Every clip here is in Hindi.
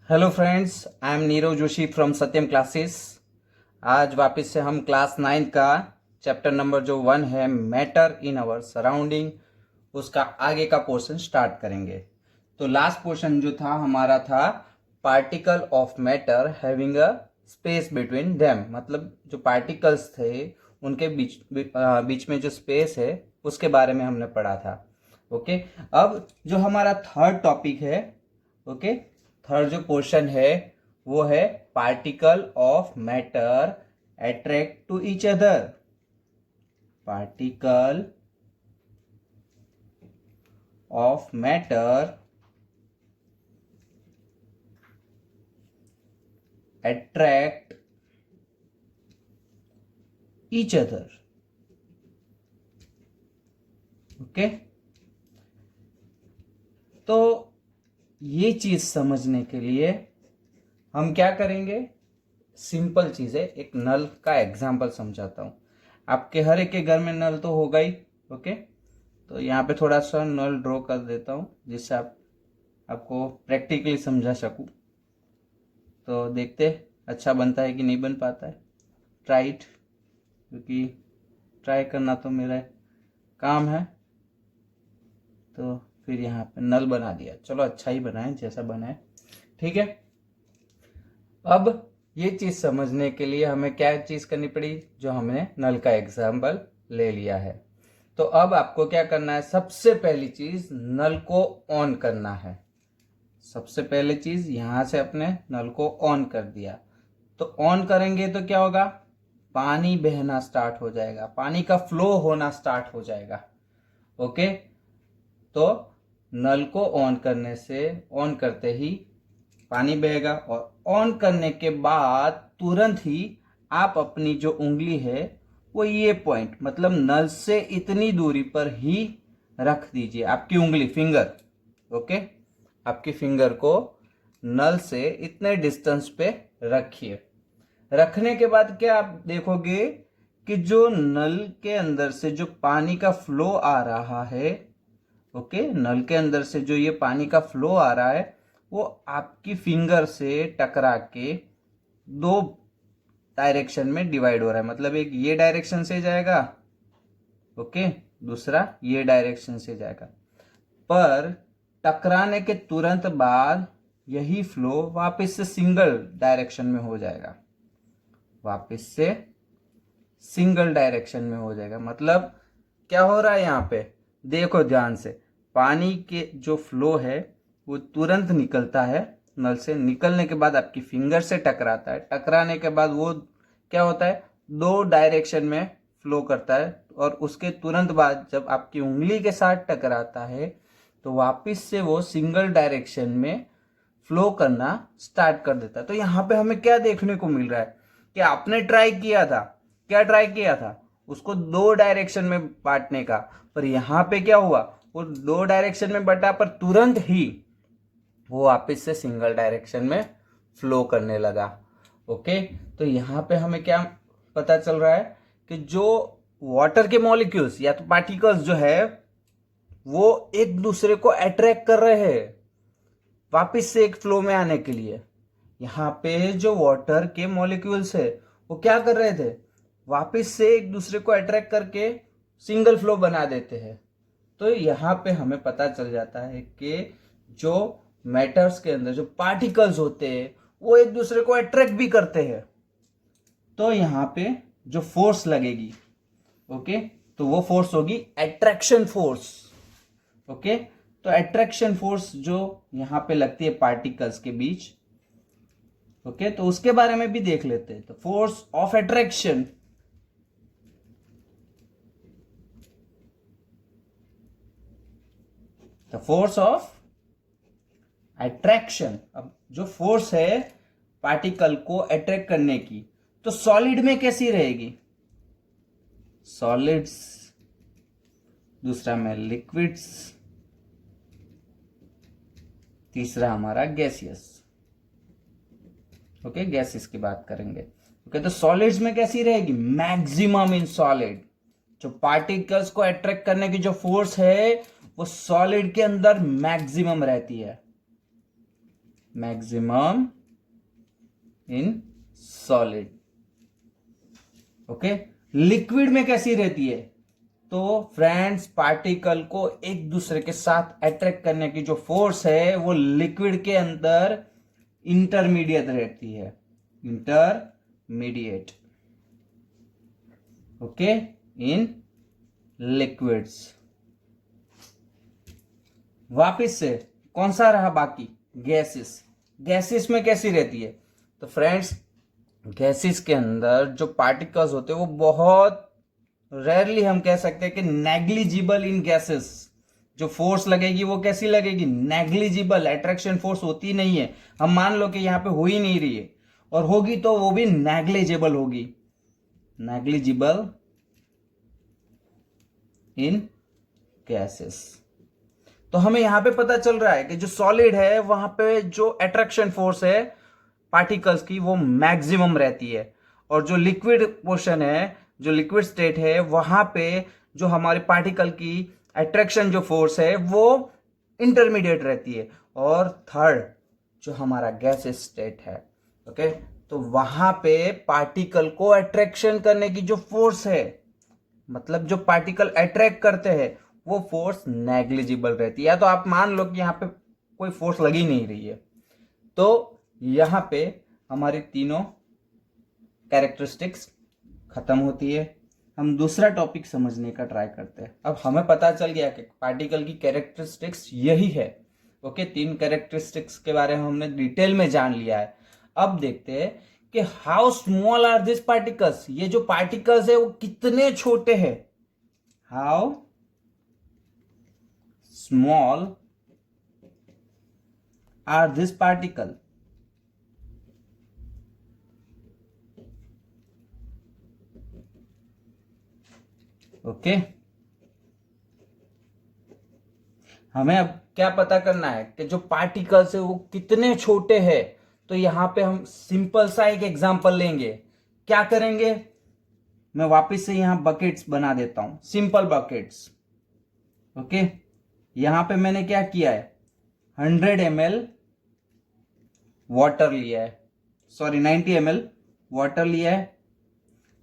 Hello friends, I am Nirav Joshi from Satyam classes. आज वापस से हम क्लास 9 का चैप्टर नंबर जो 1 है, मैटर इन आवर सराउंडिंग, उसका आगे का पोर्शन स्टार्ट करेंगे। तो लास्ट पोर्शन जो था हमारा था particle of matter having a space between them, मतलब जो पार्टिकल्स थे उनके बीच में जो स्पेस है उसके बारे में हमने पढ़ा था। ओके, अब जो हमारा थर्ड टॉपिक है, ओके, थर्ड जो पोर्शन है वो है particle of matter attract to each other. Particle of matter attract each other. Okay, तो ये चीज समझने के लिए हम क्या करेंगे, सिंपल चीज है, एक नल का एग्जांपल समझाता हूं। आपके हर एक के घर में नल तो होगा ही। ओके, तो यहाँ पे थोड़ा सा नल ड्रॉ कर देता हूं जिससे आपको प्रैक्टिकली समझा सकूं। तो देखते अच्छा बनता है कि नहीं बन पाता है। ट्राई इट, क्योंकि ट्राई करना तो मेरा काम है। तो फिर यहाँ पे नल बना दिया, चलो अच्छा ही बनाए, जैसा बनाए ठीक है। अब ये चीज समझने के लिए हमें क्या चीज करनी पड़ी, जो हमने नल का एग्जाम्पल ले लिया है। तो अब आपको क्या करना है, सबसे पहली चीज नल को ऑन करना है। सबसे पहले चीज यहां से अपने नल को ऑन कर दिया, तो ऑन करेंगे तो क्या होगा, पानी बहना स्टार्ट हो जाएगा, पानी का फ्लो होना स्टार्ट हो जाएगा। ओके, तो नल को ऑन करने से, ऑन करते ही पानी बहेगा, और ऑन करने के बाद तुरंत ही आप अपनी जो उंगली है वो ये पॉइंट, मतलब नल से इतनी दूरी पर ही रख दीजिए, आपकी उंगली, फिंगर। ओके, आपकी फिंगर को नल से इतने डिस्टेंस पे रखिए। रखने के बाद क्या आप देखोगे कि जो नल के अंदर से जो पानी का फ्लो आ रहा है, ओके, नल के अंदर से जो ये पानी का फ्लो आ रहा है वो आपकी फिंगर से टकरा के दो डायरेक्शन में डिवाइड हो रहा है। मतलब एक ये डायरेक्शन से जाएगा, ओके, दूसरा ये डायरेक्शन से जाएगा। पर टकराने के तुरंत बाद यही फ्लो वापस से सिंगल डायरेक्शन में हो जाएगा, वापस से सिंगल डायरेक्शन में हो जाएगा। मतलब क्या हो रहा है यहाँ पे, देखो ध्यान से, पानी के जो फ्लो है वो तुरंत निकलता है नल से, निकलने के बाद आपकी फिंगर से टकराता है, टकराने के बाद वो क्या होता है, दो डायरेक्शन में फ्लो करता है, और उसके तुरंत बाद जब आपकी उंगली के साथ टकराता है तो वापस से वो सिंगल डायरेक्शन में फ्लो करना स्टार्ट कर देता है। तो यहाँ पे हमें क्या देखने को मिल रहा है कि आपने ट्राई किया था, क्या ट्राई किया था, उसको दो डायरेक्शन में बांटने का, पर यहां पे क्या हुआ, वो दो डायरेक्शन में बटा पर तुरंत ही वो वापस से सिंगल डायरेक्शन में फ्लो करने लगा। ओके, तो यहां पे हमें क्या पता चल रहा है कि जो वाटर के मॉलिक्यूल्स या तो पार्टिकल्स जो है वो एक दूसरे को अट्रैक्ट कर रहे हैं वापस से एक फ्लो में आने के लिए। यहाँ पे जो वाटर के मॉलिक्यूल्स है वो क्या कर रहे थे, वापस से एक दूसरे को अट्रैक्ट करके सिंगल फ्लो बना देते हैं। तो यहाँ पे हमें पता चल जाता है कि जो मैटर्स के अंदर जो पार्टिकल्स होते हैं वो एक दूसरे को अट्रैक्ट भी करते हैं। तो यहाँ पे जो फोर्स लगेगी, ओके, तो वो फोर्स होगी अट्रैक्शन फोर्स। ओके, तो अट्रैक्शन फोर्स जो यहाँ पे लगती है पार्टिकल्स के बीच, ओके, तो उसके बारे में भी देख लेते हैं। तो force of attraction, the force of attraction, अब जो फोर्स है पार्टिकल को अट्रैक्ट करने की, तो सॉलिड में कैसी रहेगी, सॉलिड्स, दूसरा में लिक्विड्स, तीसरा हमारा गैसियस। ओके, गैसेस की बात करेंगे। ओके, तो सॉलिड्स में कैसी रहेगी, मैक्सिमम इन सॉलिड, जो पार्टिकल्स को अट्रैक्ट करने की जो फोर्स है वो सॉलिड के अंदर मैक्सिमम रहती है। Maximum in solid. Okay, liquid में कैसी रहती है? तो फ्रेंड्स, पार्टिकल को एक दूसरे के साथ अट्रैक्ट करने की जो फोर्स है वो लिक्विड के अंदर इंटरमीडिएट रहती है, इंटरमीडिएट। Okay, in liquids. वापिस से कौन सा रहा बाकी? गैसेस। गैसेस में कैसी रहती है? तो फ्रेंड्स, गैसेस के अंदर जो पार्टिकल्स होते हैं वो बहुत रेयरली, हम कह सकते हैं कि नेग्लिजिबल इन गैसेस। जो फोर्स लगेगी वो कैसी लगेगी? नेग्लिजिबल। अट्रैक्शन फोर्स होती नहीं है। हम मान लो कि यहां पे हो ही नहीं रही है, और होगी तो वो भी नेग्लिजिबल होगी, नेग्लिजिबल इन गैसेस। तो हमें यहां पे पता चल रहा है कि जो सॉलिड है वहां पे जो अट्रैक्शन फोर्स है पार्टिकल्स की वो मैक्सिमम रहती है, और जो लिक्विड पोर्शन है, जो लिक्विड स्टेट है, वहां पे जो हमारे पार्टिकल की अट्रैक्शन जो फोर्स है वो इंटरमीडिएट रहती है। और थर्ड जो हमारा गैस स्टेट है, ओके, तो वहां पे पार्टिकल को अट्रैक्शन करने की जो फोर्स है, मतलब जो पार्टिकल अट्रैक्ट करते हैं, वो फोर्स नेग्लिजिबल रहती है, या तो आप मान लो कि यहां पे कोई फोर्स लगी नहीं रही है। तो यहां पे हमारी तीनों कैरेक्टरिस्टिक्स खत्म होती है। हम दूसरा टॉपिक समझने का ट्राई करते हैं। अब हमें पता चल गया कि पार्टिकल की कैरेक्टरिस्टिक्स यही है। ओके, तीन कैरेक्टरिस्टिक्स के बारे में हमने डिटेल में जान लिया है। अब देखते हैं कि how small are this particles. ये जो पार्टिकल्स है वो कितने छोटे हैं। How small are this particle. Okay, हमें अब क्या पता करना है कि जो पार्टिकल्स है वो कितने छोटे हैं। तो यहां पे हम सिंपल सा एक एग्जांपल लेंगे। क्या करेंगे? मैं वापस से यहां बकेट्स बना देता हूं, सिंपल बकेट्स। ओके, यहां पे मैंने क्या किया है? 100 ml वाटर लिया है, सॉरी 90 ml वाटर लिया है।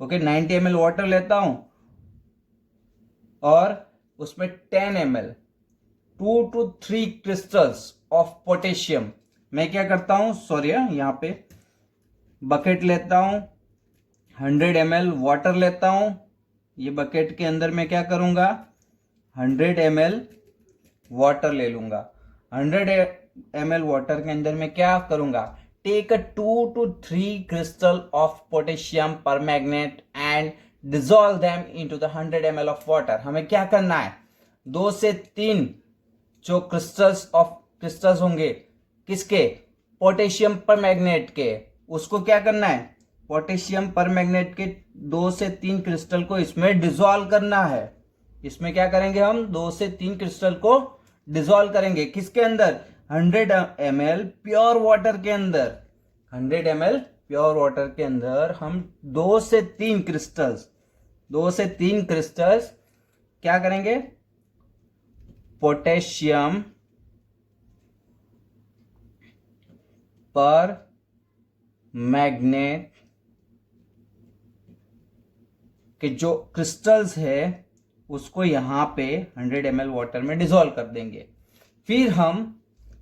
ओके, 90 ml वाटर लेता हूं और उसमें 10 ml 2 to 3 crystals of potassium. मैं क्या करता हूं, सॉरी यहां पे बकेट लेता हूं, 100 ml वाटर लेता हूं। ये बकेट के अंदर मैं क्या करूंगा? 100 ml वाटर ले लूंगा। 100 ml वाटर के अंदर मैं क्या करूंगा? Take a 2 to 3 crystal of potassium permanganate and dissolve them into the 100 ml of water. हमें क्या करना है? 2 से 3 जो क्रिस्टल्स होंगे, किसके? पोटेशियम पर मैग्नेट के। उसको क्या करना है? पोटेशियम पर मैग्नेट के 2 से 3 क्रिस्टल को इसमें डिसॉल्व करना है। इसमें क्या करेंगे हम? 2 से 3 क्रिस्टल को डिसॉल्व करेंगे। किसके अंदर? 100 ml प्योर वाटर के अंदर। 100 ml प्योर वाटर के अंदर हम 2 से 3 क्रिस्टल्स क्या करेंगे? पोटेशियम पर मैग्नेट के जो क्रिस्टल्स है उसको यहां पे 100 ml वाटर में डिसॉल्व कर देंगे। फिर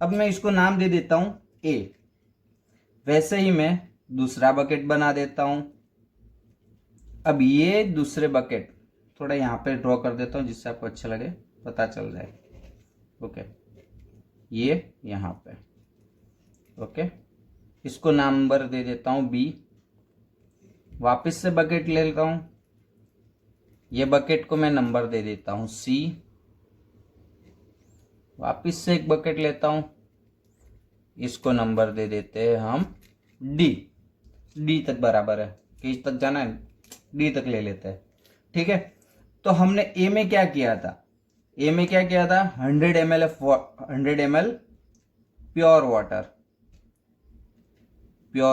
अब मैं इसको नाम दे देता हूं ए। वैसे ही मैं दूसरा बकेट बना देता हूं। अब ये दूसरे बकेट थोड़ा यहां पे ड्रॉ कर देता हूं जिससे आपको अच्छा लगे, पता चल जाए। ओके, ये यहां पे। ओके, इसको नंबर दे देता हूं बी। वापस से बकेट ले लेता हूं, ये बकेट को मैं नंबर दे देता हूं सी। वापस से एक बकेट लेता हूं, इसको नंबर दे देते हैं हम डी। डी तक बराबर है, किस तक जाना है? डी तक ले लेते हैं। ठीक है, तो हमने ए में क्या किया था? 100 ml प्योर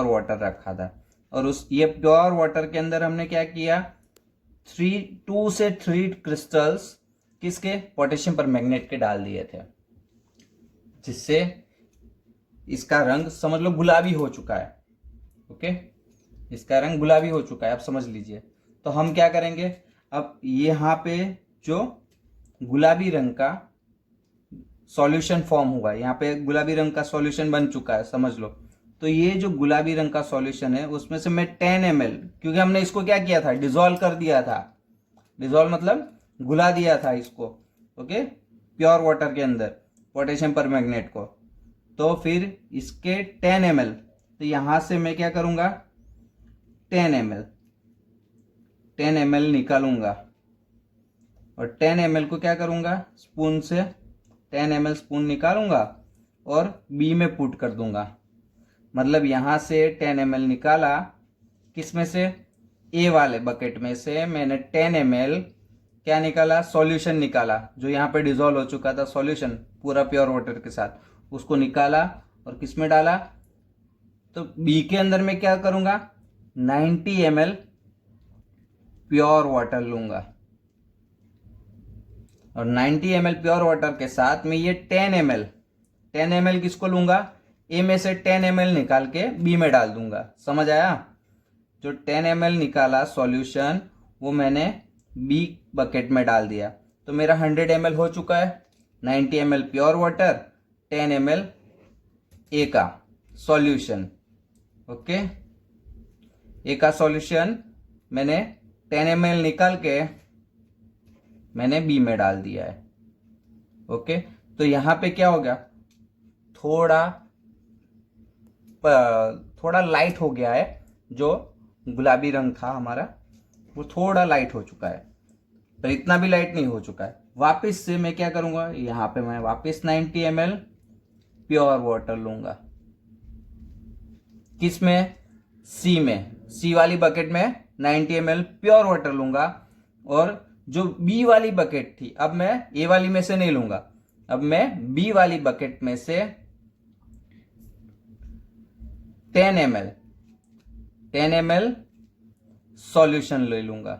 वाटर रखा था, और ये प्योर वाटर के अंदर हमने क्या किया? 2 से 3 क्रिस्टल्स किसके? पोटेशियम पर मैग्नेट के डाल दिए थे, जिससे इसका रंग समझ लो गुलाबी हो चुका है। ओके, इसका रंग गुलाबी हो चुका है, आप समझ लीजिए। तो हम क्या करेंगे, अब यहाँ पे जो गुलाबी रंग का सॉल्यूशन फॉर्म हुआ है, यहाँ पे गुलाबी रंग का सॉल्यूशन बन चुका है, समझ लो। तो ये जो गुलाबी रंग का सॉल्यूशन है उसमें से मैं 10 ml, क्योंकि हमने इसको क्या किया था, डिजोल्व कर दिया था। डिजोल्व मतलब घुला दिया था इसको, ओके, प्योर वाटर के अंदर पोटेशियम परमैंगनेट को। तो फिर इसके 10 ml, तो यहां से मैं क्या करूंगा, 10 ml 10 ml निकालूंगा और 10 ml को क्या करूंगा, स्पून से 10 ml स्पून निकालूंगा और बी में पुट कर दूंगा। मतलब यहां से 10 ml निकाला, किस में से, ए वाले बकेट में से मैंने 10 ml क्या निकाला, सॉल्यूशन निकाला, जो यहाँ पे डिजोल्व हो चुका था सॉल्यूशन पूरा प्योर वाटर के साथ, उसको निकाला और किस में डाला। तो बी के अंदर मैं क्या करूंगा, 90 ml प्योर वाटर लूंगा और 90 ml प्योर वाटर के साथ में ये 10 ml किसको लूंगा, ए में से 10 ml निकाल के बी में डाल दूंगा। समझ आया, जो 10 ml निकाला सॉल्यूशन वो मैंने बी बकेट में डाल दिया, तो मेरा 100 ml हो चुका है। 90 ml प्योर वाटर, 10 ml ए का सॉल्यूशन। ओके, ए का सॉल्यूशन मैंने 10 ml निकाल के मैंने बी में डाल दिया है। ओके, तो यहां पे क्या हो गया, थोड़ा लाइट हो गया है, जो गुलाबी रंग था हमारा वो थोड़ा लाइट हो चुका है, तो इतना भी लाइट नहीं हो चुका है। वापस से मैं क्या करूंगा, यहां पे मैं वापस 90 ml प्योर वाटर लूंगा, किस में, सी में, सी वाली बकेट में 90 ml प्योर वाटर लूंगा। और जो बी वाली बकेट थी, अब मैं ए वाली में से नहीं लूंगा, अब मैं बी वाली बकेट में से 10 ml सॉल्यूशन ले लूंगा।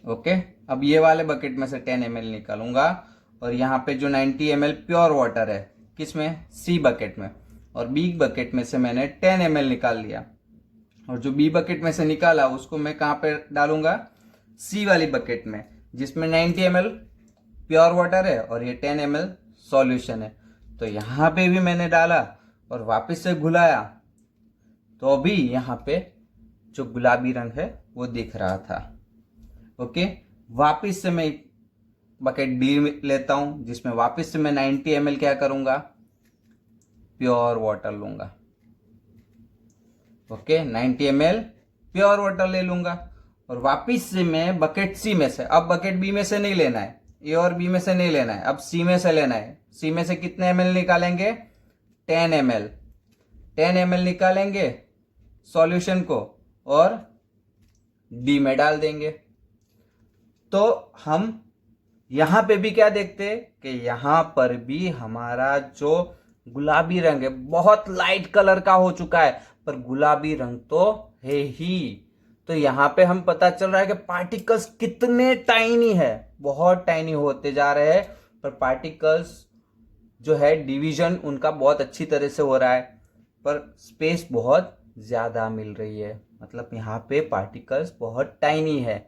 ओके, अब ये वाले बकेट में से 10 ml निकालूंगा और यहां पे जो 90 ml प्योर वाटर है किसमें, सी बकेट में, और बी बकेट में से मैंने 10 ml निकाल लिया, और जो बी बकेट में से निकाला उसको मैं कहां पे डालूंगा, सी वाली बकेट में, जिसमें 90 ml प्योर वाटर है और ये 10 ml सॉल्यूशन है। तो यहां पे भी मैंने डाला और वापस से घुलाया, तो अभी यहां पे जो गुलाबी रंग है वो दिख रहा था। ओके, वापस से मैं बकेट बी लेता हूं, जिसमें वापस से मैं 90 ml क्या करूंगा, प्योर वाटर लूंगा। ओके, 90 ml प्योर वाटर ले लूंगा और वापस से मैं बकेट सी में से, अब बकेट बी में से नहीं लेना है, ए और बी में से नहीं लेना है, अब सी में से लेना है। सी में से कितने ml निकालेंगे, 10 ml 10 ml निकालेंगे सॉल्यूशन को और डी में डाल देंगे। तो हम यहां पे भी क्या देखते कि यहां पर भी हमारा जो गुलाबी रंग है बहुत लाइट कलर का हो चुका है, पर गुलाबी रंग तो है ही। तो यहां पे हम पता चल रहा है कि पार्टिकल्स कितने टाइनी है, बहुत टाइनी होते जा रहे हैं, पर पार्टिकल्स जो है डिवीजन उनका बहुत अच्छी तरह से हो रहा है, पर स्पेस बहुत ज्यादा मिल रही है, मतलब यहां पे पार्टिकल्स बहुत टाइनी है।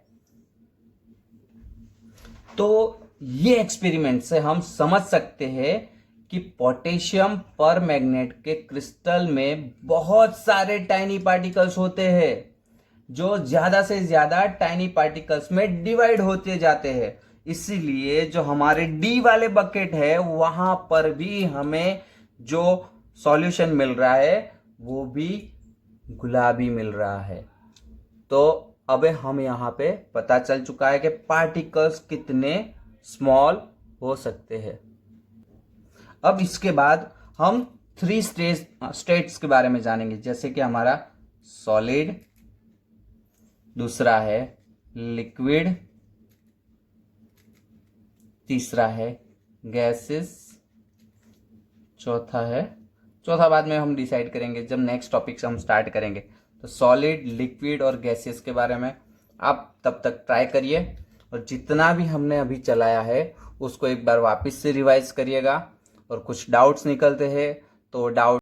तो ये एक्सपेरिमेंट से हम समझ सकते हैं कि पोटेशियम परमैंगनेट के क्रिस्टल में बहुत सारे टाइनी पार्टिकल्स होते हैं, जो ज्यादा से ज्यादा टाइनी पार्टिकल्स में डिवाइड होते जाते हैं। इसीलिए जो हमारे डी वाले बकेट है वहां पर भी हमें जो सॉल्यूशन मिल रहा है वो भी गुलाबी मिल रहा है। तो अब हम यहां पे पता चल चुका है कि पार्टिकल्स कितने स्मॉल हो सकते हैं। अब इसके बाद हम 3 स्टेट्स के बारे में जानेंगे, जैसे कि हमारा सॉलिड, दूसरा है लिक्विड, तीसरा है गैसेस, चौथा बाद में हम डिसाइड करेंगे जब नेक्स्ट टॉपिक से हम स्टार्ट करेंगे। तो सॉलिड, लिक्विड और गैसेस के बारे में आप तब तक ट्राई करिए, और जितना भी हमने अभी चलाया है उसको एक बार वापस से रिवाइज करिएगा, और कुछ डाउट्स निकलते हैं तो डाउट